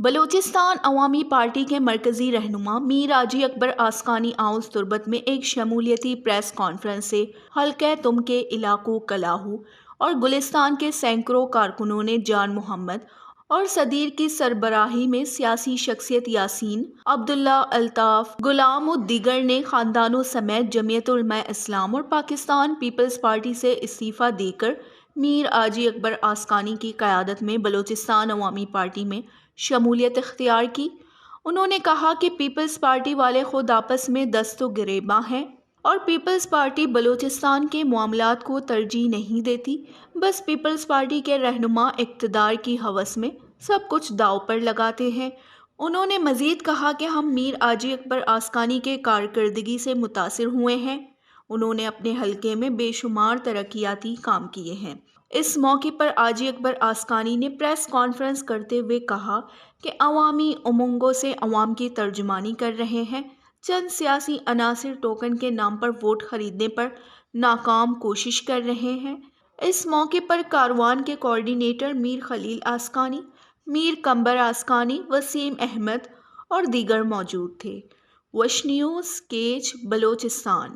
بلوچستان عوامی پارٹی کے مرکزی رہنما میر حاجی اکبر آسکانی آؤس تربت میں ایک شمولیتی پریس کانفرنس سے حلقہ تم کے علاقوں کلاہو اور گلستان کے سینکڑوں کارکنوں نے جان محمد اور صدیر کی سربراہی میں سیاسی شخصیت یاسین عبداللہ الطاف غلام و دیگر نے خاندانوں سمیت جمعیت علماء اسلام اور پاکستان پیپلز پارٹی سے استعفیٰ دے کر میر حاجی اکبر آسکانی کی قیادت میں بلوچستان عوامی پارٹی میں شمولیت اختیار کی۔ انہوں نے کہا کہ پیپلز پارٹی والے خود آپس میں دست و گریباں ہیں اور پیپلز پارٹی بلوچستان کے معاملات کو ترجیح نہیں دیتی، بس پیپلز پارٹی کے رہنما اقتدار کی ہوس میں سب کچھ داؤ پر لگاتے ہیں۔ انہوں نے مزید کہا کہ ہم میر حاجی اکبر آسکانی کے کارکردگی سے متاثر ہوئے ہیں۔ انہوں نے اپنے حلقے میں بے شمار ترقیاتی کام کیے ہیں۔ اس موقع پر حاجی اکبر آسکانی نے پریس کانفرنس کرتے ہوئے کہا کہ عوامی امنگوں سے عوام کی ترجمانی کر رہے ہیں۔ چند سیاسی عناصر ٹوکن کے نام پر ووٹ خریدنے پر ناکام کوشش کر رہے ہیں۔ اس موقع پر کاروان کے کوارڈینیٹر میر خلیل آسکانی، میر قمبر آسکانی، وسیم احمد اور دیگر موجود تھے۔ وش نیوز، کیچ، بلوچستان۔